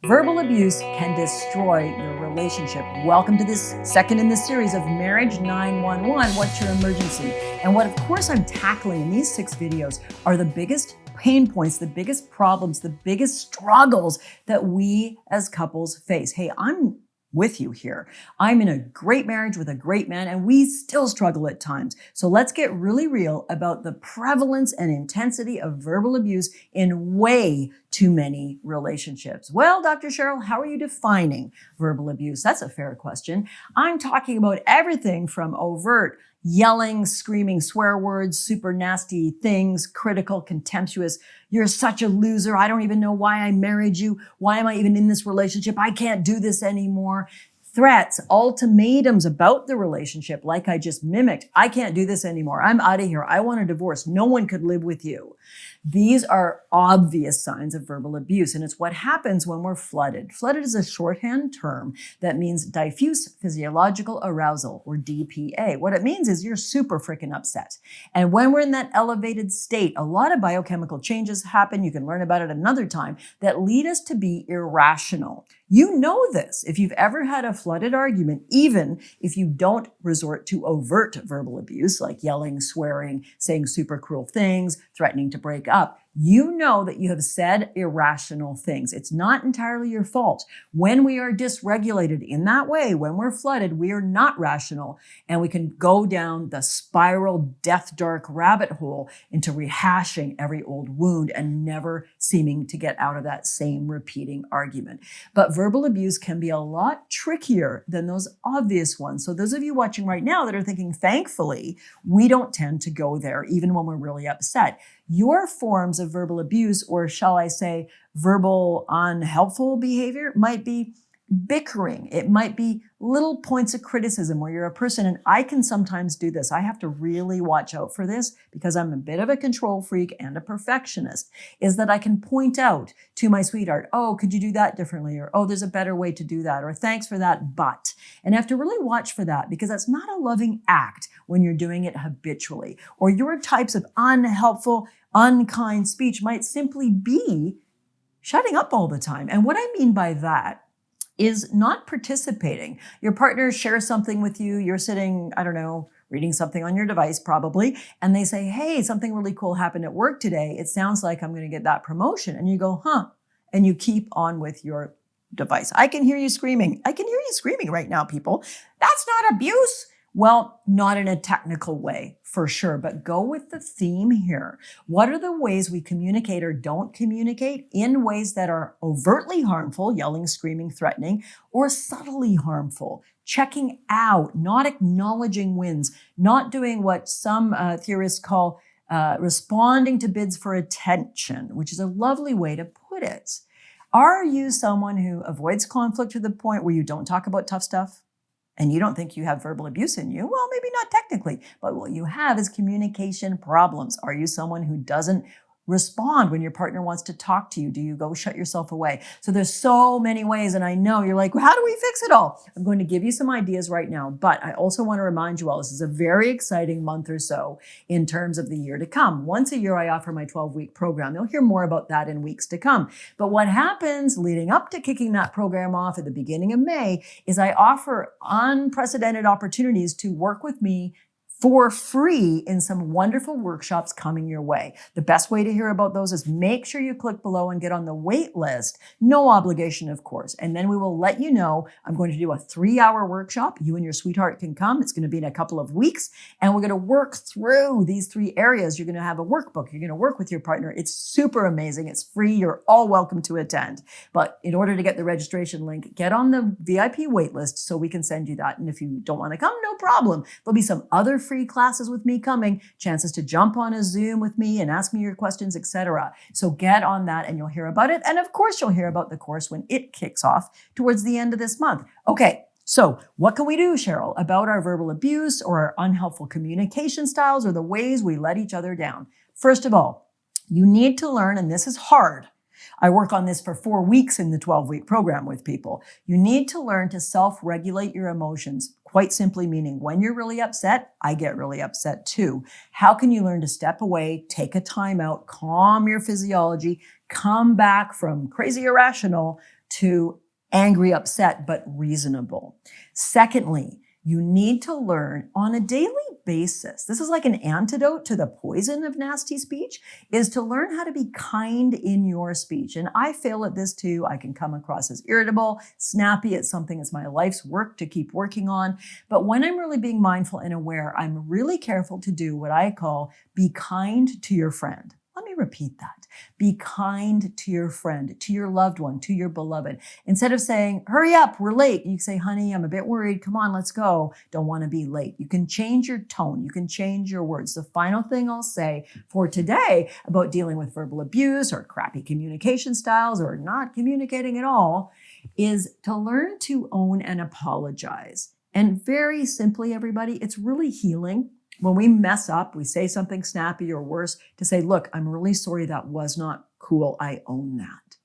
Verbal abuse can destroy your relationship. Welcome to this second in the series of Marriage 911, What's Your Emergency? And what, of course, I'm tackling in these 6 videos are the biggest pain points, the biggest problems, the biggest struggles that we as couples face. Hey, I'm with you here. I'm in a great marriage with a great man, and we still struggle at times. So let's get really real about the prevalence and intensity of verbal abuse in way too many relationships. Well, Dr. Cheryl, how are you defining verbal abuse? That's a fair question. I'm talking about everything from overt yelling, screaming swear words, super nasty things, critical, contemptuous. You're such a loser. I don't even know why I married you. Why am I even in this relationship? I can't do this anymore. Threats, ultimatums about the relationship, like I just mimicked. I can't do this anymore. I'm out of here. I want a divorce. No one could live with you. These are obvious signs of verbal abuse, and it's what happens when we're flooded. Flooded is a shorthand term that means diffuse physiological arousal, or DPA. What it means is you're super freaking upset. And when we're in that elevated state, a lot of biochemical changes happen. You can learn about it another time that lead us to be irrational. You know this if you've ever had a flooded argument, even if you don't resort to overt verbal abuse like yelling, swearing, saying super cruel things, threatening to break up. You know that you have said irrational things. It's not entirely your fault. When we are dysregulated in that way, when we're flooded, we are not rational, and we can go down the spiral, death dark rabbit hole into rehashing every old wound and never seeming to get out of that same repeating argument. But verbal abuse can be a lot trickier than those obvious ones. So those of you watching right now that are thinking, thankfully, we don't tend to go there even when we're really upset. Your forms of verbal abuse, or shall I say verbal unhelpful behavior, might be bickering. It might be little points of criticism where you're a person, and I can sometimes do this. I have to really watch out for this because I'm a bit of a control freak and a perfectionist, is that I can point out to my sweetheart, oh, could you do that differently? Or, oh, there's a better way to do that. Or thanks for that, but. And I have to really watch for that because that's not a loving act when you're doing it habitually. Or your types of unhelpful, unkind speech might simply be shutting up all the time. And what I mean by that is not participating. Your partner shares something with you. You're sitting, I don't know, reading something on your device probably, and they say, hey, something really cool happened at work today. It sounds like I'm going to get that promotion. And you go, huh? And you keep on with your device. I can hear you screaming. I can hear you screaming right now, people. That's not abuse. Well, not in a technical way, for sure, but go with the theme here. What are the ways we communicate or don't communicate in ways that are overtly harmful, yelling, screaming, threatening, or subtly harmful? Checking out, not acknowledging wins, not doing what some theorists call responding to bids for attention, which is a lovely way to put it. Are you someone who avoids conflict to the point where you don't talk about tough stuff? And you don't think you have verbal abuse in you? Well, maybe not technically, but what you have is communication problems. Are you someone who doesn't respond when your partner wants to talk to you? Do you go shut yourself away? So there's so many ways, and I know you're like, well, how do we fix it all? I'm going to give you some ideas right now, but I also want to remind you all, this is a very exciting month or so in terms of the year to come. Once a year, I offer my 12-week program. You'll hear more about that in weeks to come. But what happens leading up to kicking that program off at the beginning of May is I offer unprecedented opportunities to work with me for free in some wonderful workshops coming your way. The best way to hear about those is make sure you click below and get on the wait list. No obligation, of course. And then we will let you know. I'm going to do a 3-hour workshop. You and your sweetheart can come. It's going to be in a couple of weeks. And we're going to work through these 3 areas. You're going to have a workbook. You're going to work with your partner. It's super amazing. It's free. You're all welcome to attend. But in order to get the registration link, get on the VIP wait list so we can send you that. And if you don't want to come, no problem. There'll be some other free classes with me coming, chances to jump on a Zoom with me and ask me your questions, etc. So get on that and you'll hear about it. And of course, you'll hear about the course when it kicks off towards the end of this month. Okay, so what can we do, Cheryl, about our verbal abuse or our unhelpful communication styles or the ways we let each other down? First of all, you need to learn, and this is hard. I work on this for 4 weeks in the 12-week program with people. You need to learn to self-regulate your emotions. Quite simply meaning when you're really upset, I get really upset too. How can you learn to step away, take a time out, calm your physiology, come back from crazy irrational to angry, upset, but reasonable. Secondly, you need to learn on a daily basis. This is like an antidote to the poison of nasty speech, is to learn how to be kind in your speech. And I fail at this too. I can come across as irritable, snappy. It's something that's my life's work to keep working on. But when I'm really being mindful and aware, I'm really careful to do what I call be kind to your friend. Let me repeat that. Be kind to your friend, to your loved one, to your beloved. Instead of saying, hurry up, we're late, you say, honey, I'm a bit worried. Come on, let's go. Don't want to be late. You can change your tone. You can change your words. The final thing I'll say for today about dealing with verbal abuse or crappy communication styles or not communicating at all is to learn to own and apologize. And very simply, everybody, it's really healing. When we mess up, we say something snappy or worse, to say, look, I'm really sorry, that was not cool. I own that.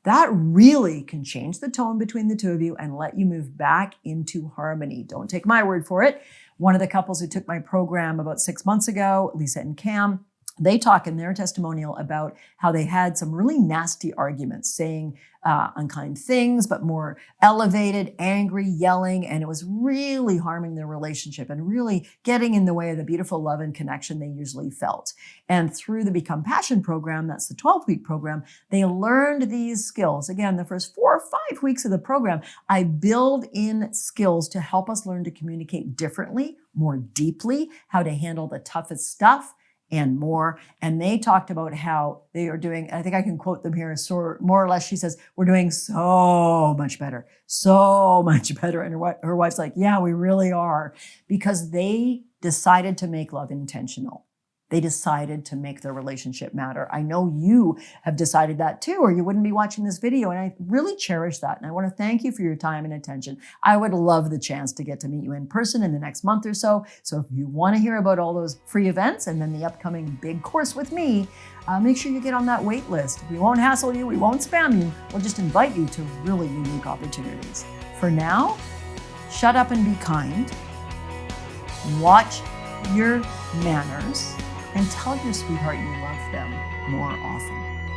That really can change the tone between the two of you and let you move back into harmony. Don't take my word for it. One of the couples who took my program about 6 months ago, Lisa and Cam, they talk in their testimonial about how they had some really nasty arguments, saying unkind things, but more elevated, angry, yelling, and it was really harming their relationship and really getting in the way of the beautiful love and connection they usually felt. And through the Become Passion program, that's the 12-week program, they learned these skills. Again, the first 4 or 5 weeks of the program, I build in skills to help us learn to communicate differently, more deeply, how to handle the toughest stuff, and more. And they talked about how they are doing, I think I can quote them here, so more or less, she says, we're doing so much better. And her wife's like, yeah, we really are. Because they decided to make love intentional. They decided to make their relationship matter. I know you have decided that too, or you wouldn't be watching this video. And I really cherish that. And I want to thank you for your time and attention. I would love the chance to get to meet you in person in the next month or so. So if you want to hear about all those free events and then the upcoming big course with me, make sure you get on that wait list. We won't hassle you. We won't spam you. We'll just invite you to really unique opportunities. For now, shut up and be kind. Watch your manners. And tell your sweetheart you love them more often.